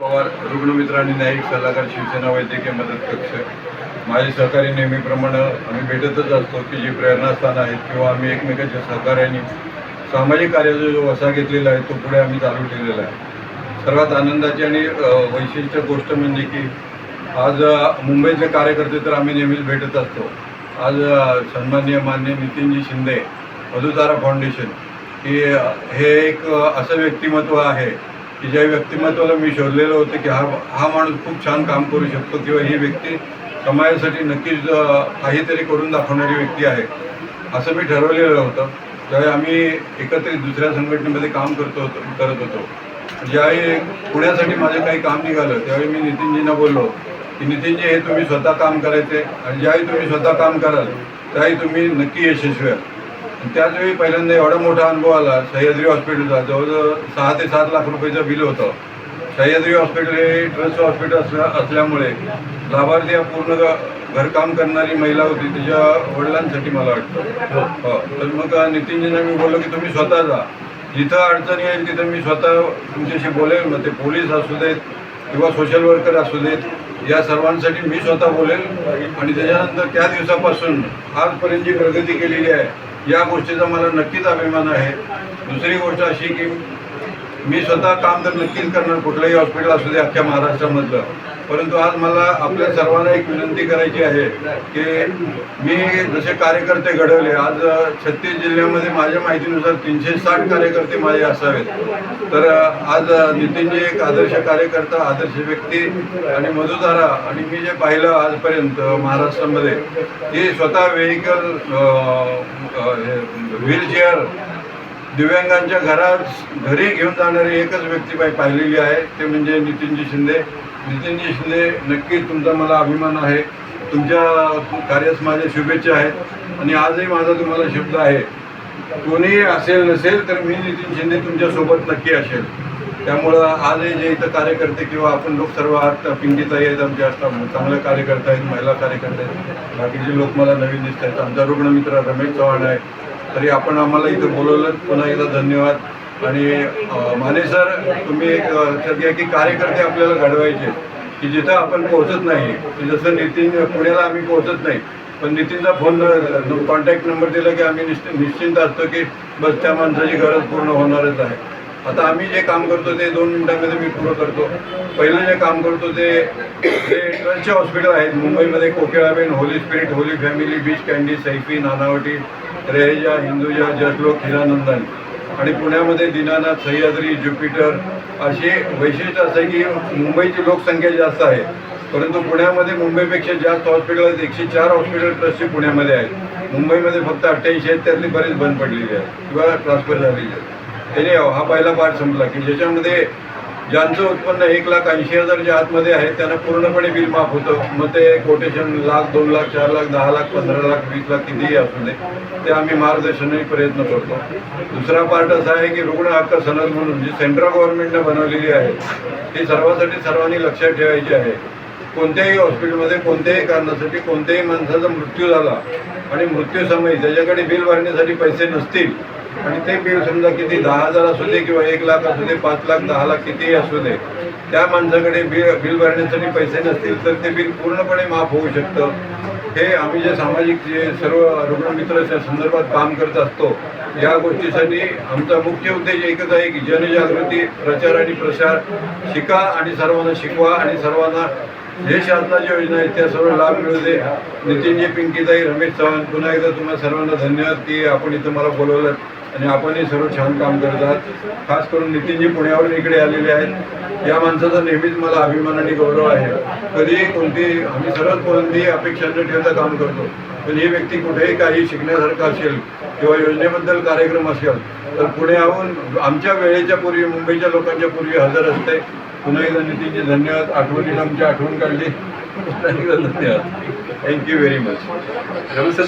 पवार रुग्णमित्र आणि न्यायिक सल्लागार शिवसेना वैद्यकीय मदत कक्ष. माझे सहकारी नेहमीप्रमाणे आम्ही भेटतच असतो की जी प्रेरणास्थान आहेत किंवा आम्ही एकमेकांच्या सहकार्याने सामाजिक कार्याचा जो वसा घेतलेला आहे तो पुढे आम्ही चालू ठेवलेला आहे. सर्वात आनंदाची आणि वैशिष्ट्य गोष्ट म्हणजे की आज मुंबईतले कार्यकर्ते तर आम्ही नेहमीच भेटत असतो. आज सन्माननीय मान्य नितीनजी शिंदे मधुतारा फाउंडेशन हे एक असं व्यक्तिमत्व आहे की ज्या व्यक्तिमत्वाला मी शोधलेलं होतं की हा माणूस खूप छान काम करू शकतो किंवा ही व्यक्ती समाजासाठी नक्कीच काहीतरी करून दाखवणारी व्यक्ती आहे असं मी ठरवलेलं होतं. त्यावेळी आम्ही एकत्रित दुसऱ्या संघटनेमध्ये काम करत होतो. ज्यावेळी पुण्यासाठी माझं काही काम निघालं त्यावेळी मी नितीनजींना बोललो की नितीनजी हे तुम्ही स्वतः काम करायचे आणि ज्यावेळी तुम्ही स्वतः काम कराल त्यावेळी तुम्ही नक्की यशस्वी व्हाल. त्याचवेळी पहिल्यांदा एवढा मोठा अनुभव आला. सह्याद्री हॉस्पिटलचा जवळजवळ 6 ते 7 लाख रुपयाचं बिल होतं. सह्याद्री हॉस्पिटल हे ट्रस्ट हॉस्पिटल असल्यामुळे लाभार्थी या पूर्ण घरकाम करणारी महिला होती तिच्या वडिलांसाठी मला वाटतं. हो, तर मग नितीनजींना मी बोललो की तुम्ही स्वतः जा, जिथं अडचण येईल तिथं मी स्वतः तुमच्याशी बोलेल. मग ते पोलीस असू देत किंवा सोशल वर्कर असू देत, या सर्वांसाठी मी स्वतः बोलेल. आणि त्याच्यानंतर त्या दिवसापासून आजपर्यंत जी प्रगती केलेली आहे या गोष्टीचा मला नक्कीच अभिमान आहे. दुसरी गोष्ट अशी की मी स्वतः काम तर नक्कीच करणार कुठलंही हॉस्पिटल असू दे अख्ख्या महाराष्ट्रामधलं. परंतु आज मला आपल्या सर्वांना एक विनंती करायची आहे की मी जसे कार्यकर्ते घडवले, आज 36 जिल्ह्यामध्ये माझ्या माहितीनुसार 360 कार्यकर्ते माझे असावेत. तर आज नितीनजी एक आदर्श कार्यकर्ता, आदर्श व्यक्ती आणि मधुतारा आणि मी जे पाहिलं आजपर्यंत महाराष्ट्रामध्ये ते स्वतः व्हेकल व्हीलचेअर दिव्यांगांच्या घरी घेऊन जाणारी एकच व्यक्ती पाहिलेली आहे, ते म्हणजे नितीनजी शिंदे. नितीनजी शिंदे, नक्कीच तुमचा मला अभिमान आहे. तुमच्या कार्यास माझ्या शुभेच्छा आहेत. आणि आजही माझा तुम्हाला शब्द आहे, कोणीही असेल नसेल तर मी नितीन शिंदे तुमच्यासोबत नक्की असेल. त्यामुळं आजही जे इथं कार्यकर्ते किंवा आपण लोक सर्व आहात, पिंकीताई आहेत आमच्या चांगले कार्यकर्ते आहेत, महिला कार्यकर्ते आहेत, बाकीचे लोक मला नवीन दिसत आहेत. आमचा रुग्णमित्र रमेश चव्हाण आहे. तरी आपण आम्हाला इथं बोलवलं, पुन्हा एकदा धन्यवाद. आणि माने सर, तुम्ही एक लक्षात घ्या की कार्यकर्ते आपल्याला घडवायचे की जिथं आपण पोहोचत नाही, जसं नितीन पुण्याला आम्ही पोहोचत नाही पण नितीनचा फोन कॉन्टॅक्ट नंबर दिला की आम्ही निश्चिंत असतो की बस त्या माणसाची गरज पूर्ण होणारच आहे. आता आम्ही जे काम करतो ते 2 मिनिटांमध्ये मी पूर्ण करतो. पहिलं जे काम करतो ते ट्रस्टचे हॉस्पिटल आहेत मुंबईमध्ये, Kokilaben, Holy Spirit, Holy Family, Breach Candy, Saifee, Nanavati, रेजा, हिंदुजा, जसलोक, हिरानंदन. आणि पुण्यामध्ये दीनानाथ, सह्याद्री, ज्युपिटर. असे वैशिष्ट्य असं आहे की मुंबईची लोकसंख्या जास्त आहे परंतु पुण्यामध्ये मुंबईपेक्षा जास्त हॉस्पिटल आहेत. 104 हॉस्पिटल ट्रस्टची पुण्यामध्ये आहेत. मुंबईमध्ये फक्त 88 आहेत, त्यातली बरेच बंद पडलेली आहेत किंवा ट्रान्सफर झालेली आहेत. त्याने हा पहिला पार्ट संपला की ज्याच्यामध्ये ज्यांचं उत्पन्न 1,80,000च्या आतमध्ये आहे त्यांना पूर्णपणे बिल माफ होतं. मग ते कोटेशन 1,00,000, 2,00,000, 4,00,000, 10,00,000, 15,00,000, 20,00,000 कितीही असू दे ते आम्ही मार्गदर्शनही प्रयत्न करतो. दुसरा पार्ट असा आहे की रुग्ण हक्क सनद म्हणून जी सेंट्रल गव्हर्नमेंटने बनवलेली आहे ती सर्वांनी लक्षात ठेवायची आहे. कोणत्याही हॉस्पिटलमध्ये कोणत्याही कारणासाठी कोणत्याही माणसाचा मृत्यू झाला आणि मृत्यूसमयी त्याच्याकडे बिल भरण्यासाठी पैसे नसतील आणि ते बिल समजा किती 10,000 असू दे किंवा 1,00,000 असू दे, 5,00,000, 10,00,000 कितीही असू दे, त्या माणसाकडे बिल भरण्यासाठी पैसे नसतील तर ते बिल पूर्णपणे माफ होऊ शकतं. हे आम्ही जे सामाजिक जे सर्व रुग्णमित्राच्या संदर्भात काम करत असतो या गोष्टीसाठी आमचा मुख्य उद्देश एकच आहे की जनजागृती, प्रचार आणि प्रसार. शिका आणि सर्वांना शिकवा आणि सर्वांना जे शासनाच्या योजना आहेत त्या सर्व लाभ मिळू दे. नितीनजी, पिंकीताई, रमेश चव्हाण, पुन्हा एकदा तुम्हाला सर्वांना धन्यवाद की आपण इथं मला बोलवलं आणि आपणही सर्व छान काम करत आहात. खास करून नितीनजी पुण्यावरून इकडे आलेले आहेत. या माणसाचा नेहमीच मला अभिमान आणि गौरव आहे. कधीही आम्ही सर्वात कोणतीही अपेक्षा न ठेवता काम करतो पण ही व्यक्ती कुठेही काही शिकण्यासारखं असेल किंवा योजनेबद्दल कार्यक्रम असेल तर पुण्याहून आमच्या वेळेच्या पूर्वी मुंबईच्या लोकांच्या पूर्वी हजर असते. पुन्हा एकदा नितीनजी धन्यवाद. आठवणीला आमची आठवण काढली. धन्यवाद. Thank you very much.